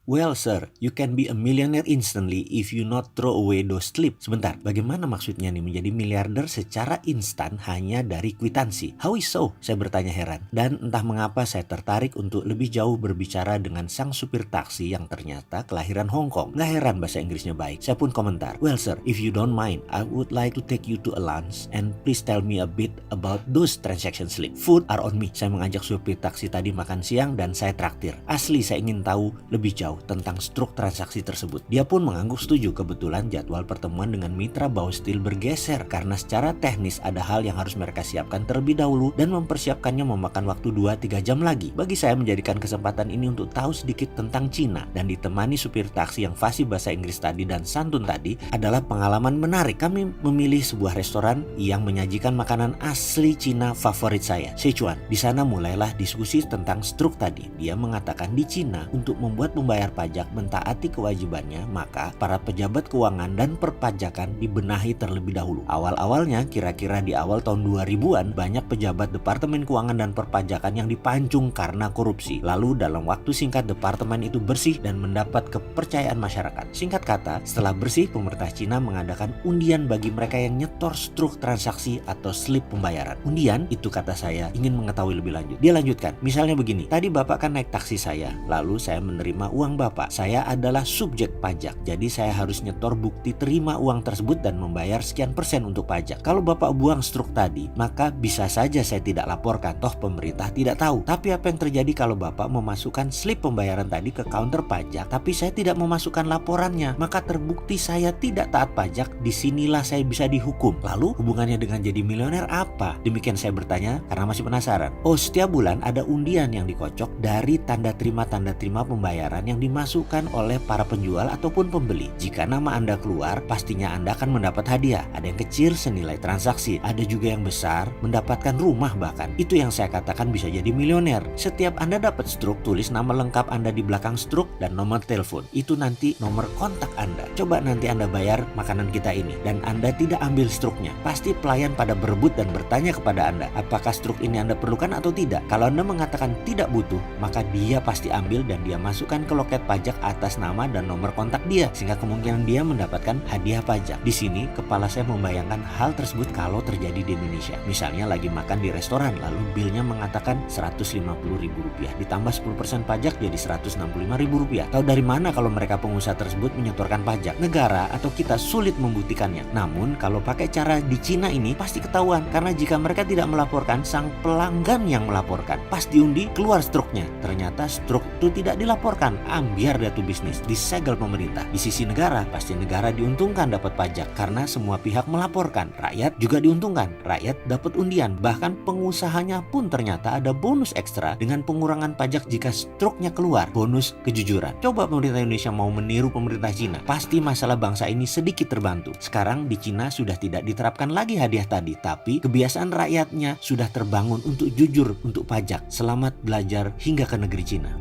Well sir, you can be a millionaire instantly if you not throw away those slips. Sebentar, bagaimana maksudnya nih menjadi miliarder secara instan hanya dari kwitansi? How is so? Saya bertanya heran. Dan entah mengapa saya tertarik untuk lebih jauh berbicara dengan sang supir taksi yang ternyata kelahiran Hong Kong. Nggak heran bahasa Inggrisnya baik. Saya pun komentar, well sir, if you don't mind, I would like to take you to a lunch and please tell me a bit about those transaction slip. Food are on me. Saya mengajak supir taksi tadi makan siang dan saya traktir. Asli saya ingin tahu lebih jauh tentang struk transaksi tersebut. Dia pun mengangguk setuju. Kebetulan jadwal pertemuan dengan mitra Baustil bergeser karena secara teknis ada hal yang harus mereka siapkan terlebih dahulu dan mempersiapkannya memakan waktu 2-3 jam lagi. Bagi saya menjadikan kesempatan ini untuk tahu sedikit tentang Cina dan ditemani supir taksi yang fasih bahasa Inggris tadi dan santun tadi adalah pengalaman menarik. Kami memilih sebuah restoran yang menyajikan makanan asli Cina favorit saya, Sichuan. Di sana mulailah diskusi tentang struk tadi. Dia mengatakan di Cina untuk membuat pembayar pajak mentaati kewajibannya, maka para pejabat keuangan dan perpajakan dibenahi terlebih dahulu. Awal-awalnya, kira-kira di awal tahun 2000-an, banyak pejabat Departemen Keuangan dan Perpajakan yang dipancung karena korupsi. Lalu dalam waktu singkat departemen itu bersih dan mendapat kepercayaan masyarakat. Singkat kata, setelah bersih, pemerintah Cina mengadakan undian bagi mereka yang nyetor struk transaksi atau slip pembayaran. Undian, itu kata saya, ingin mengetahui lebih lanjut. Dia lanjutkan, misalnya begini, tadi Bapak kan naik taksi saya, lalu saya menerima uang Bapak. Saya adalah subjek pajak, jadi saya harus nyetor bukti terima uang tersebut dan membayar sekian persen untuk pajak. Kalau Bapak buang struk tadi, maka bisa saja saya tidak laporkan, toh pemerintah tidak tahu. Tapi apa yang terjadi kalau Bapak memasukkan slip pembayaran tadi ke counter pajak, tapi saya tidak memasukkan laporannya, maka terbukti saya tidak taat pajak, disinilah saya bisa dihukum. Lalu hubungannya dengan jadi milioner apa? Demikian saya bertanya karena masih penasaran. Oh, setiap bulan ada undian yang dikocok dari tanda terima pembayaran yang dimasukkan oleh para penjual ataupun pembeli. Jika nama Anda keluar, pastinya Anda akan mendapat hadiah. Ada yang kecil senilai transaksi, ada juga yang besar mendapatkan rumah bahkan. Itu yang saya katakan bisa jadi milioner. Setiap Anda dapat struk, tulis nama lengkap Anda di belakang struk dan nomor telepon. Itu nanti nomor kontak Anda. Coba nanti Anda bayar makanan kita ini dan Anda tidak ambil struknya. Pasti pelayan pada berebut dan bertanya kepada Anda, apakah struk ini Anda perlukan atau tidak. Kalau Anda mengatakan tidak butuh, maka dia pasti ambil dan dia masukkan ke loket pajak atas nama dan nomor kontak dia, sehingga kemungkinan dia mendapatkan hadiah pajak. Di sini kepala saya membayangkan hal tersebut kalau terjadi di Indonesia. Misalnya lagi makan di restoran, lalu bilnya mengatakan Rp150.000, ditambah 10% pajak jadi Rp165.000. Tahu dari mana kalau mereka pengusaha tersebut menyetorkan pajak? Negara atau kita sulit membuktikannya. Namun kalau pakai cara di Cina ini pasti ketahuan, karena jika mereka tidak melaporkan, sang pelanggan yang melaporkan. Pas diundi keluar struknya, ternyata struk itu tidak dilaporkan, ambiar datu bisnis, disegel pemerintah. Di sisi negara, pasti negara diuntungkan dapat pajak karena semua pihak melaporkan. Rakyat juga diuntungkan, rakyat dapat undian, bahkan pengusahanya pun ternyata ada bonus ekstra dengan pengurangan pajak jika struknya keluar, bonus kejujuran. Coba pemerintah Indonesia mau meniru pemerintah Cina, pasti masalah bangsa ini sedikit terbantu. Sekarang di Cina sudah tidak diterapkan lagi hadiah tadi, tapi kebiasaan rakyatnya sudah terbangun untuk jujur untuk pajak. Selamat belajar hingga ke negeri Cina.